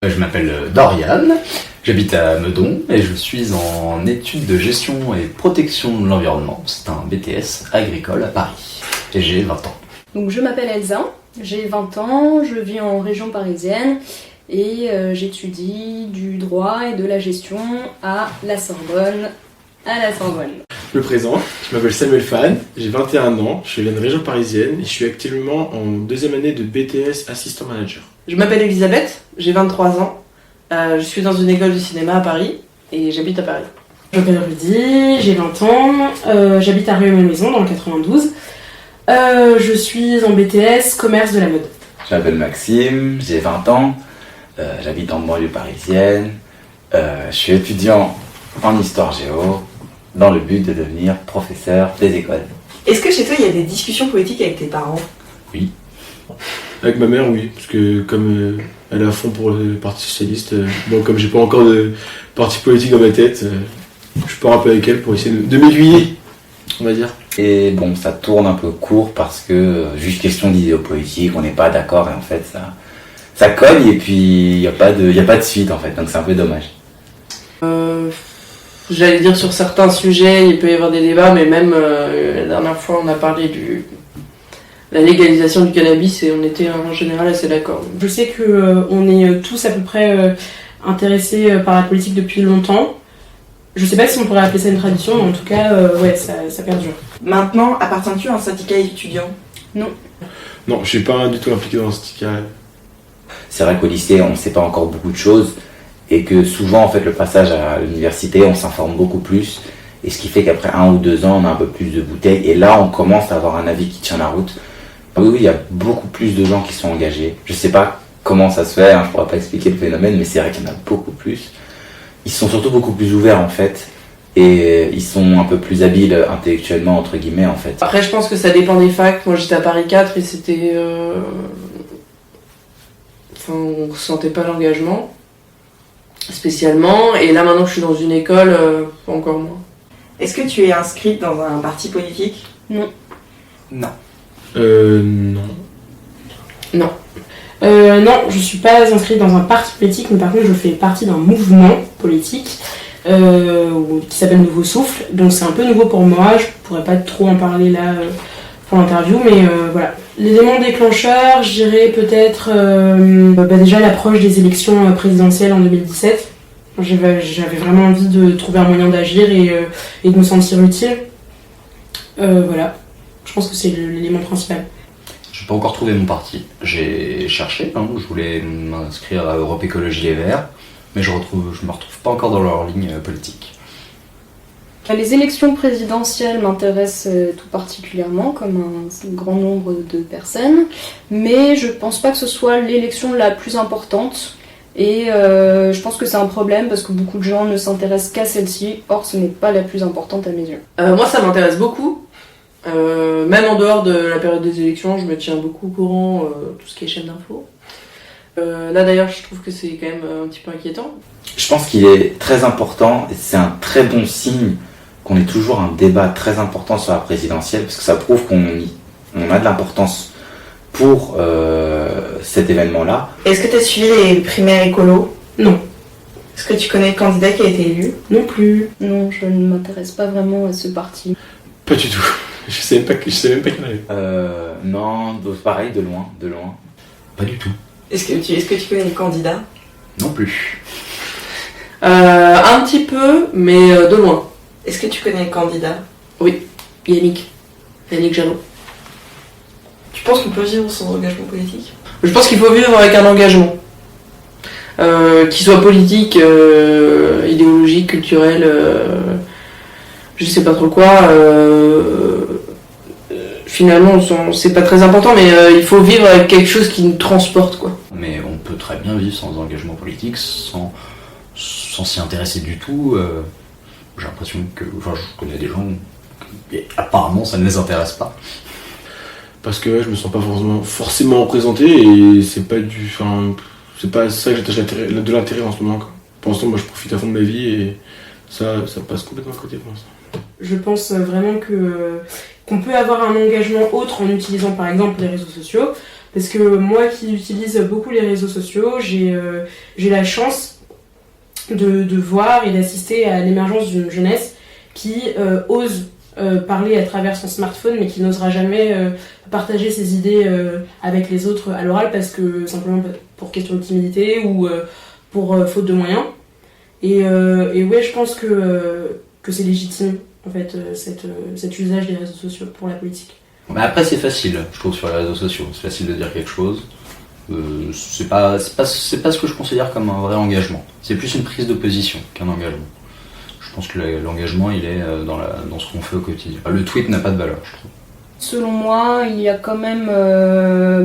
Je m'appelle Dorian, j'habite à Meudon et je suis en études de gestion et protection de l'environnement. C'est un BTS agricole à Paris et j'ai 20 ans. Donc je m'appelle Elsa, j'ai 20 ans, je vis en région parisienne et j'étudie du droit et de la gestion à la Sorbonne. Je me présente, je m'appelle Samuel Fan, j'ai 21 ans, je viens de région parisienne et je suis actuellement en deuxième année de BTS assistant manager. Je m'appelle Elisabeth, j'ai 23 ans, je suis dans une école de cinéma à Paris et j'habite à Paris. Je m'appelle Rudy, j'ai 20 ans, j'habite à Rueil-Malmaison dans le 92. Je suis en BTS commerce de la mode. Je m'appelle Maxime, j'ai 20 ans, j'habite en banlieue parisienne, je suis étudiant en histoire géo dans le but de devenir professeur des écoles. Est-ce que chez toi il y a des discussions politiques avec tes parents? Oui. Avec ma mère, oui, parce que comme elle est à fond pour le Parti Socialiste, bon, comme j'ai pas encore de parti politique dans ma tête, je pars un peu avec elle pour essayer de m'aiguiller, on va dire. Et bon, ça tourne un peu court parce que juste question d'idéopolitique, on n'est pas d'accord et en fait ça cogne et puis il n'y a pas de suite en fait, donc c'est un peu dommage. J'allais dire sur certains sujets il peut y avoir des débats, mais même la dernière fois on a parlé de la légalisation du cannabis et on était en général assez d'accord. Je sais qu'on est tous à peu près intéressés par la politique depuis longtemps. Je sais pas si on pourrait appeler ça une tradition, mais en tout cas, ouais, ça perdure. Maintenant, appartiens-tu à un syndicat étudiant? Non. Non, je suis pas du tout impliqué dans un syndicat. C'est vrai qu'au lycée on ne sait pas encore beaucoup de choses et que souvent en fait le passage à l'université on s'informe beaucoup plus et ce qui fait qu'après 1 ou 2 ans on a un peu plus de bouteilles et là on commence à avoir un avis qui tient la route. Oui, il y a beaucoup plus de gens qui sont engagés. Je sais pas comment ça se fait, je pourrais pas expliquer le phénomène, mais c'est vrai qu'il y en a beaucoup plus. Ils sont surtout beaucoup plus ouverts en fait, et ils sont un peu plus habiles intellectuellement entre guillemets en fait. Après je pense que ça dépend des facs, moi j'étais à Paris 4 et c'était... Enfin on ressentait pas l'engagement, spécialement, et là maintenant que je suis dans une école, encore moins. Est-ce que tu es inscrite dans un parti politique? Non. Non. Non. Non. Non, je suis pas inscrite dans un parti politique, mais par contre je fais partie d'un mouvement politique qui s'appelle Nouveau Souffle, donc c'est un peu nouveau pour moi, je pourrais pas trop en parler là pour l'interview, mais voilà. L'élément déclencheur, je dirais peut-être déjà l'approche des élections présidentielles en 2017. J'avais vraiment envie de trouver un moyen d'agir et de me sentir utile. Voilà, je pense que c'est l'élément principal. Je n'ai pas encore trouvé mon parti. J'ai cherché, je voulais m'inscrire à Europe Écologie Les Verts, mais je me retrouve pas encore dans leur ligne politique. Les élections présidentielles m'intéressent tout particulièrement, comme un grand nombre de personnes, mais je pense pas que ce soit l'élection la plus importante. Et je pense que c'est un problème parce que beaucoup de gens ne s'intéressent qu'à celle-ci, or ce n'est pas la plus importante à mes yeux. Moi ça m'intéresse beaucoup, même en dehors de la période des élections, je me tiens beaucoup au courant, tout ce qui est chaîne d'infos. Là d'ailleurs je trouve que c'est quand même un petit peu inquiétant. Je pense qu'il est très important et c'est un très bon signe qu'on ait toujours un débat très important sur la présidentielle parce que ça prouve qu'on a de l'importance pour cet événement-là. Est-ce que tu as suivi les primaires écolos? Non. Est-ce que tu connais le candidat qui a été élu? Non plus. Non, je ne m'intéresse pas vraiment à ce parti. Pas du tout. Je sais même pas qu'il y en avait. Non, pareil, de loin. Pas du tout. Est-ce que tu connais le candidat? Non plus. Un petit peu, mais de loin. Est-ce que tu connais le candidat? Oui, Yannick Jadot. Tu penses qu'on peut vivre sans engagement politique? Je pense qu'il faut vivre avec un engagement. Qu'il soit politique, idéologique, culturel, je sais pas trop quoi. Finalement, c'est pas très important, mais il faut vivre avec quelque chose qui nous transporte, quoi. Mais on peut très bien vivre sans engagement politique, sans s'y intéresser du tout. J'ai l'impression que... je connais des gens qui apparemment ça ne les intéresse pas. Parce que je me sens pas forcément représenté et c'est pas ça que j'attache de l'intérêt en ce moment, quoi. Pour l'instant, moi je profite à fond de ma vie et ça passe complètement à côté pour l'instant. Je pense vraiment qu'on peut avoir un engagement autre en utilisant par exemple les réseaux sociaux. Parce que moi qui utilise beaucoup les réseaux sociaux, j'ai la chance de voir et d'assister à l'émergence d'une jeunesse qui ose parler à travers son smartphone, mais qui n'osera jamais partager ses idées avec les autres à l'oral, parce que simplement pour question de timidité ou pour faute de moyens. Et ouais, je pense que c'est légitime, en fait, cet usage des réseaux sociaux pour la politique. Mais après, c'est facile, je trouve, sur les réseaux sociaux. C'est facile de dire quelque chose. C'est pas ce que je considère comme un vrai engagement. C'est plus une prise de position qu'un engagement. Je pense que l'engagement, il est dans ce qu'on fait au quotidien. Le tweet n'a pas de valeur, je trouve. Selon moi, il y a quand même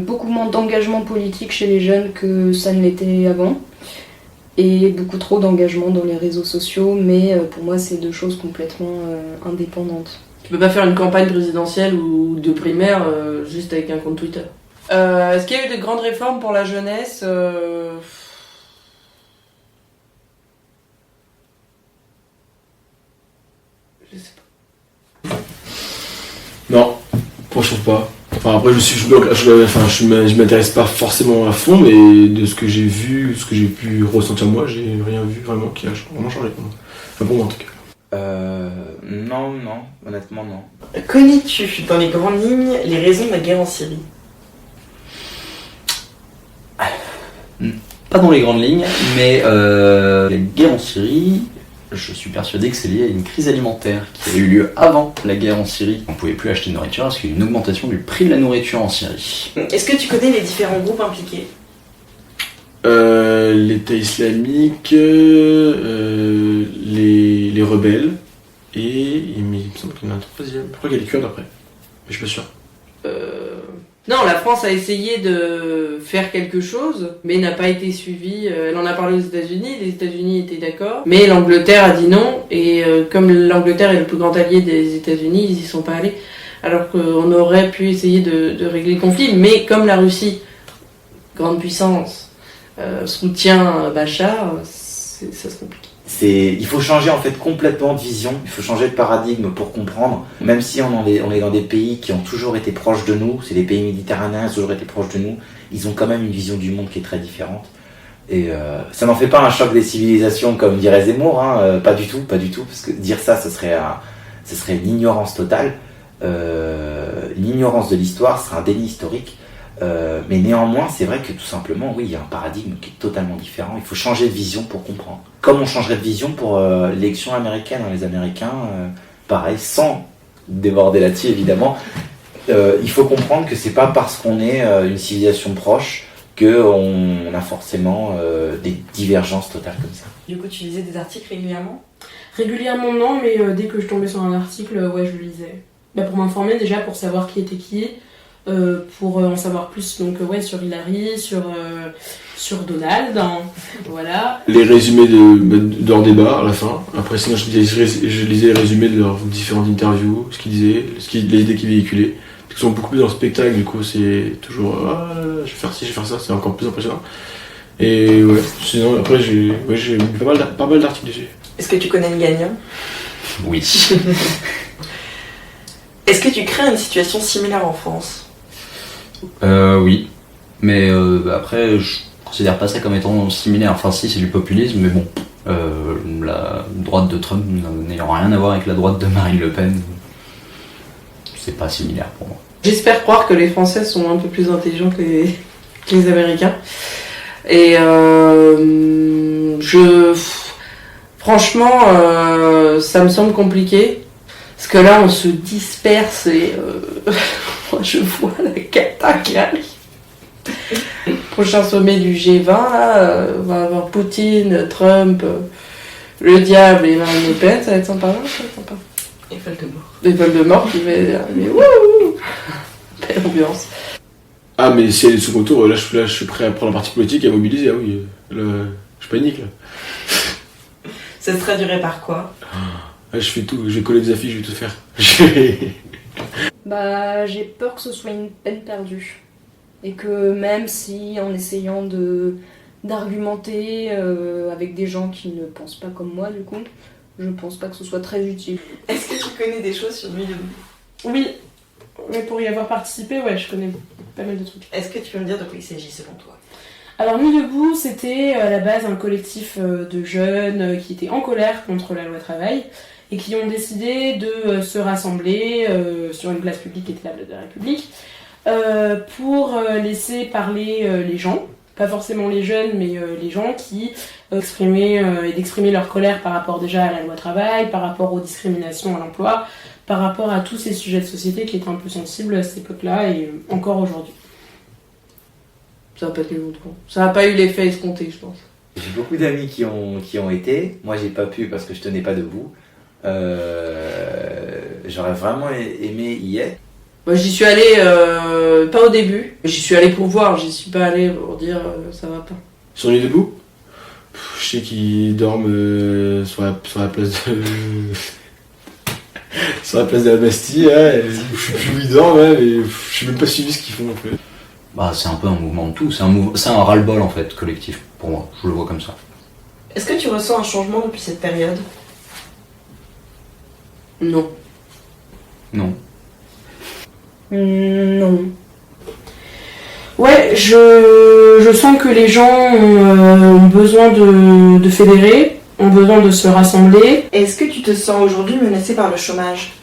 beaucoup moins d'engagement politique chez les jeunes que ça ne l'était avant. Et beaucoup trop d'engagement dans les réseaux sociaux, mais pour moi, c'est deux choses complètement indépendantes. Tu peux pas faire une campagne présidentielle ou de primaire juste avec un compte Twitter. Est-ce qu'il y a eu de grandes réformes pour la jeunesse Je sais pas. Non, moi je trouve pas. Enfin, après, je m'intéresse pas forcément à fond, mais de ce que j'ai vu, ce que j'ai pu ressentir moi, j'ai rien vu vraiment qui a vraiment changé pour moi. Enfin, pour moi en tout cas. Non, honnêtement non. Connais-tu, dans les grandes lignes, les raisons de la guerre en Syrie? Pas dans les grandes lignes, mais la guerre en Syrie, je suis persuadé que c'est lié à une crise alimentaire qui a eu lieu avant la guerre en Syrie. On ne pouvait plus acheter de nourriture parce qu'il y a eu une augmentation du prix de la nourriture en Syrie. Est-ce que tu connais les différents groupes impliqués? L'État islamique, les rebelles, et il me semble qu'il y en a un troisième. Je crois qu'il y a les Kurdes après, mais je suis pas sûr. Non, la France a essayé de faire quelque chose, mais n'a pas été suivie. Elle en a parlé aux États-Unis, les États-Unis étaient d'accord, mais l'Angleterre a dit non, et comme l'Angleterre est le plus grand allié des États-Unis, ils y sont pas allés. Alors qu'on aurait pu essayer de régler le conflit, mais comme la Russie, grande puissance, soutient Bachar, ça se complique. Il faut changer en fait complètement de vision, il faut changer de paradigme pour comprendre. Même si on est dans des pays qui ont toujours été proches de nous, c'est des pays méditerranéens, ils ont toujours été proches de nous, ils ont quand même une vision du monde qui est très différente. Et ça n'en fait pas un choc des civilisations comme dirait Zemmour, hein, pas du tout, parce que dire ça, ce serait une ignorance totale. L'ignorance de l'histoire serait un déni historique. Mais néanmoins, c'est vrai que tout simplement, oui, il y a un paradigme qui est totalement différent. Il faut changer de vision pour comprendre. Comme on changerait de vision pour l'élection américaine. Les Américains, pareil, sans déborder là-dessus évidemment, il faut comprendre que c'est pas parce qu'on est une civilisation proche qu'on a forcément des divergences totales comme ça. Du coup, tu lisais des articles régulièrement? Régulièrement non, mais dès que je tombais sur un article, ouais, je le lisais. Pour m'informer déjà, pour savoir qui était qui. Pour en savoir plus donc ouais, sur Hillary, sur Donald, hein, voilà. Les résumés de leur débat à la fin. Après, sinon, je lisais les résumés de leurs différentes interviews, ce qu'ils disaient, les idées qu'ils véhiculaient. Parce qu'ils sont beaucoup plus dans le spectacle, du coup, c'est toujours je vais faire ci, je vais faire ça, c'est encore plus impressionnant. Et ouais, sinon, après, j'ai lu pas mal d'articles dessus. Est-ce que tu connais le gagnant? Oui. Est-ce que tu crains une situation similaire en France? Oui. Mais après, je considère pas ça comme étant similaire. Enfin, si, c'est du populisme, mais bon. La droite de Trump n'ayant rien à voir avec la droite de Marine Le Pen, c'est pas similaire pour moi. J'espère croire que les Français sont un peu plus intelligents que les Américains. Et franchement, ça me semble compliqué. Parce que là, on se disperse et moi, je vois la cata qui arrive. Prochain sommet du G20, là, on va avoir Poutine, Trump, le diable et Marine Le Pen, ça va être sympa, ça va être sympa. Et Voldemort. Et Voldemort qui va arriver, wouhou! Belle ambiance. Ah, mais si elle est le second tour, là je suis prêt à prendre la partie politique et à mobiliser, ah oui, là, je panique là. Ça se traduirait par quoi? Ah, je fais tout, je vais coller des affiches, je vais tout faire. J'ai peur que ce soit une peine perdue. Et que même si en essayant d'argumenter avec des gens qui ne pensent pas comme moi du coup, je pense pas que ce soit très utile. Est-ce que tu connais des choses sur lui? Oui, mais pour y avoir participé, ouais, je connais pas mal de trucs. Est-ce que tu peux me dire de quoi il s'agit selon toi? Alors Nuit debout, c'était à la base un collectif de jeunes qui étaient en colère contre la loi travail et qui ont décidé de se rassembler sur une place publique qui était la place de la République pour laisser parler les gens, pas forcément les jeunes, mais les gens qui d'exprimer leur colère par rapport déjà à la loi travail, par rapport aux discriminations à l'emploi, par rapport à tous ces sujets de société qui étaient un peu sensibles à cette époque-là et encore aujourd'hui. Ça n'a pas tenu longtemps. Ça n'a pas eu l'effet escompté, je pense. J'ai beaucoup d'amis qui ont été. Moi, j'ai pas pu parce que je tenais pas debout. J'aurais vraiment aimé y être. Moi, j'y suis allée pas au début. J'y suis allée pour voir. J'y suis pas allée pour dire ça va pas. Sur Nuit debout, je sais qu'ils dorment sur la place de... sur la place de la Bastille, hein, et je sais plus où ils dorment, hein, mais je sais même pas suivi ce qu'ils font en fait. Bah, c'est un peu un mouvement de tout, c'est un ras-le-bol en fait, collectif, pour moi, je le vois comme ça. Est-ce que tu ressens un changement depuis cette période? Non. Non. Non. Ouais, je sens que les gens ont besoin de fédérer, ont besoin de se rassembler. Est-ce que tu te sens aujourd'hui menacé par le chômage?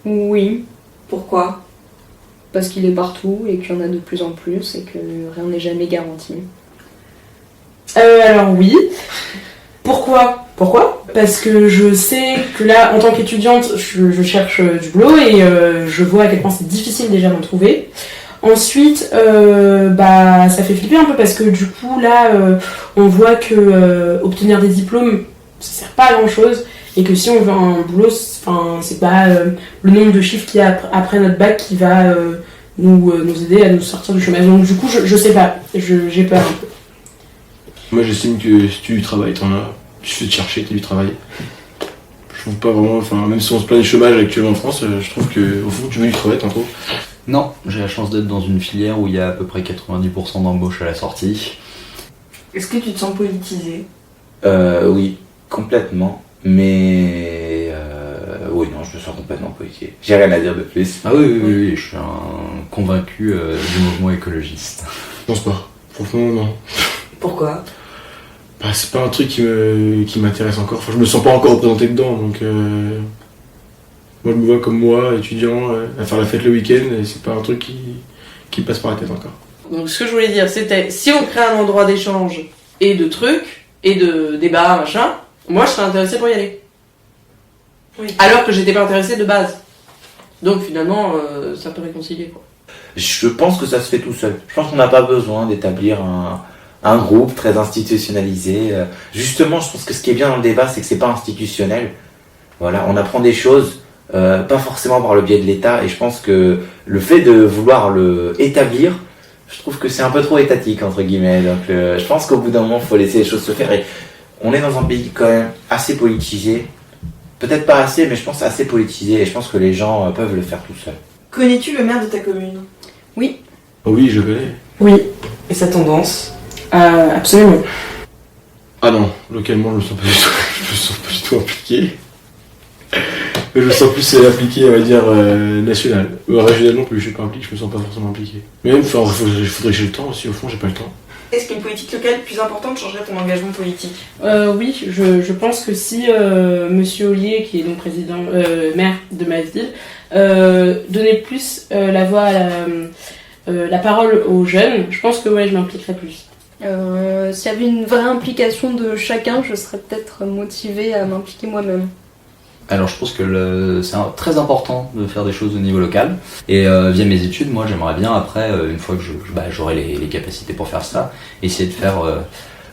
Oui, Pourquoi? parce qu'il est partout et qu'il y en a de plus en plus et que rien n'est jamais garanti. Alors oui. Pourquoi? Parce que je sais que là, en tant qu'étudiante, je cherche du boulot et je vois à quel point c'est difficile déjà d'en trouver. Ensuite, ça fait flipper un peu parce que du coup, là, on voit que obtenir des diplômes, ça sert pas à grand chose et que si on veut un boulot, c'est pas le nombre de chiffres qu'il y a après notre bac qui va nous aider à nous sortir du chômage. Donc du coup, je sais pas, j'ai peur un peu. Moi j'estime que si tu travailles, t'en as. Il suffit de chercher, t'as du travail. Je trouve pas vraiment, même si on se plaint du chômage actuellement en France, je trouve qu'au fond tu veux du travail, t'en trouves. Non, j'ai la chance d'être dans une filière où il y a à peu près 90% d'embauche à la sortie. Est-ce que tu te sens politisé? Oui, complètement. Mais oui, non, je me sens complètement politique. J'ai rien à dire de plus. Ah oui, je suis un convaincu du mouvement écologiste. Je pense pas. Franchement, non. Pourquoi? Bah, c'est pas un truc qui m'intéresse encore. Enfin, je me sens pas encore représenté dedans, donc moi je me vois comme moi, étudiant, à faire la fête le week-end, et c'est pas un truc qui passe par la tête encore. Donc ce que je voulais dire, c'était si on crée un endroit d'échange et de trucs et de débats, machin, moi je serais intéressée pour y aller. Oui. Alors que j'étais pas intéressée de base. Donc finalement, ça peut réconcilier quoi. Je pense que ça se fait tout seul. Je pense qu'on n'a pas besoin d'établir un groupe très institutionnalisé. Justement, je pense que ce qui est bien dans le débat, c'est que c'est pas institutionnel. Voilà, on apprend des choses, pas forcément par le biais de l'État, et je pense que le fait de vouloir le établir, je trouve que c'est un peu trop étatique, entre guillemets. Donc je pense qu'au bout d'un moment, il faut laisser les choses se faire. Et on est dans un pays quand même assez politisé. Peut-être pas assez, mais je pense assez politisé, et je pense que les gens peuvent le faire tout seuls. Connais-tu le maire de ta commune? Oui. Oh oui, je connais. Oui, Et sa tendance? absolument. Ah non, localement, je me sens pas du tout, je me sens pas du tout impliqué. Mais je me sens plus impliqué, on va dire, national. Régional non plus, je suis pas impliqué, je me sens pas forcément impliqué. Mais même, il faudrait que j'ai le temps aussi, au fond, j'ai pas le temps. Est-ce qu'une politique locale plus importante changerait ton engagement politique? Oui, je pense que si Monsieur Ollier, qui est donc maire de ma ville, donnait plus la voix à la parole aux jeunes, je pense que ouais, je m'impliquerais plus. S'il y avait une vraie implication de chacun, je serais peut-être motivée à m'impliquer moi-même. Alors je pense que c'est très important de faire des choses au niveau local. Et via mes études, moi j'aimerais bien après, une fois que j'aurai les capacités pour faire ça, essayer de faire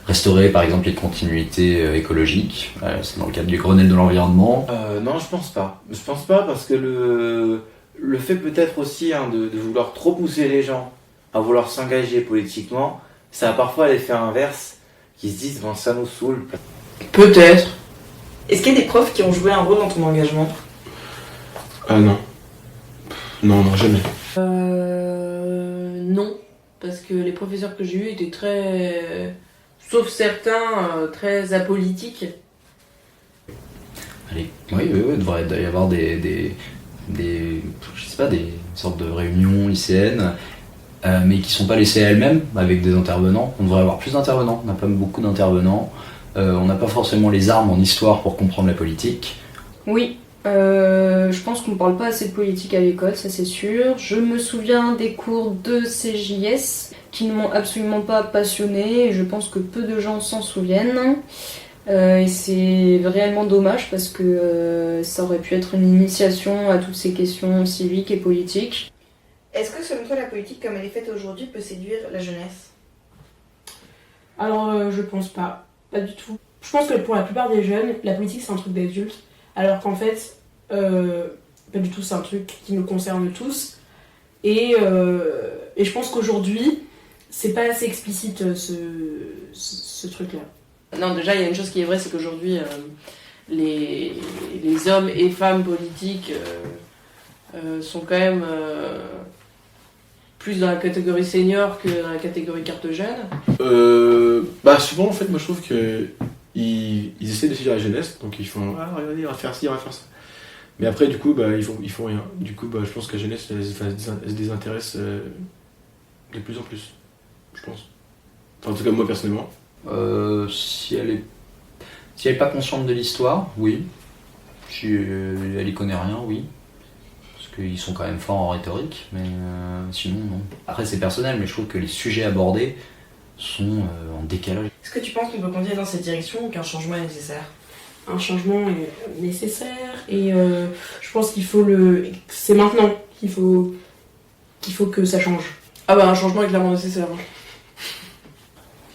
restaurer par exemple les continuités écologiques. C'est dans le cadre du Grenelle de l'environnement. Non, je pense pas. Je pense pas parce que le fait peut-être aussi de vouloir trop pousser les gens à vouloir s'engager politiquement, ça a parfois l'effet inverse, qui se disent bon, ça nous saoule. Peut-être. Est-ce qu'il y a des profs qui ont joué un rôle dans ton engagement? Ah non. Non, jamais. Non. Parce que les professeurs que j'ai eus étaient très... Sauf certains, très apolitiques. Allez, oui, il devrait y avoir des je sais pas, des sortes de réunions lycéennes mais qui sont pas laissées à elles-mêmes avec des intervenants. On devrait avoir plus d'intervenants, on n'a pas beaucoup d'intervenants, on n'a pas forcément les armes en histoire pour comprendre la politique. Oui, je pense qu'on ne parle pas assez de politique à l'école, ça c'est sûr. Je me souviens des cours de CJS qui ne m'ont absolument pas passionnée et je pense que peu de gens s'en souviennent. Et c'est réellement dommage parce que ça aurait pu être une initiation à toutes ces questions civiques et politiques. Est-ce que selon toi la politique comme elle est faite aujourd'hui peut séduire la jeunesse? Alors, je pense pas. Pas du tout. Je pense que pour la plupart des jeunes, la politique c'est un truc d'adulte, alors qu'en fait, pas du tout, c'est un truc qui nous concerne tous. Et je pense qu'aujourd'hui, c'est pas assez explicite ce truc-là. Non, déjà, il y a une chose qui est vraie, c'est qu'aujourd'hui, les hommes et femmes politiques sont quand même plus dans la catégorie senior que dans la catégorie carte jeune. Souvent, en fait, moi je trouve que ils essaient de suivre la jeunesse, donc ils font ah regardez, on va faire ci, on va faire ça. Mais après, du coup, ils font rien. Du coup, je pense que la jeunesse elle se désintéresse de plus en plus, je pense. Enfin, en tout cas, moi personnellement. Si elle est pas consciente de l'histoire, oui. Si elle y connaît rien, oui. Parce qu'ils sont quand même forts en rhétorique, mais sinon, non. Après, c'est personnel, mais je trouve que les sujets abordés sont en décalage. Est-ce que tu penses qu'on peut continuer dans cette direction ou qu'un changement est nécessaire? Un changement est nécessaire et je pense c'est maintenant qu'il faut que ça change. Ah bah un changement est clairement nécessaire.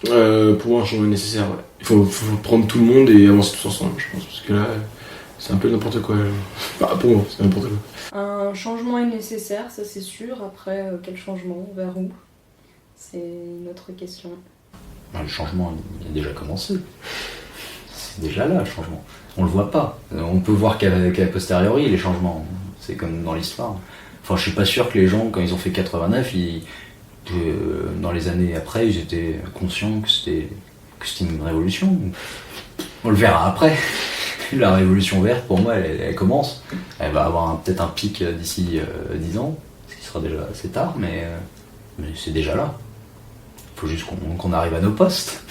Pour moi, un changement est nécessaire, ouais. Il faut prendre tout le monde et avancer tous ensemble, je pense. Parce que là, c'est un peu n'importe quoi. Pour moi, c'est n'importe quoi. Un changement est nécessaire, ça c'est sûr. Après, quel changement? Vers où? C'est une autre question. Le changement, il a déjà commencé. C'est déjà là, le changement. On le voit pas. On peut voir qu'à posteriori, les changements. C'est comme dans l'histoire. Enfin, je suis pas sûr que les gens, quand ils ont fait 89, dans les années après, ils étaient conscients que c'était une révolution. On le verra après. La révolution verte, pour moi, elle commence. Elle va avoir peut-être un pic d'ici 10 ans, ce qui sera déjà assez tard, mais c'est déjà là. Il faut juste qu'on arrive à nos postes.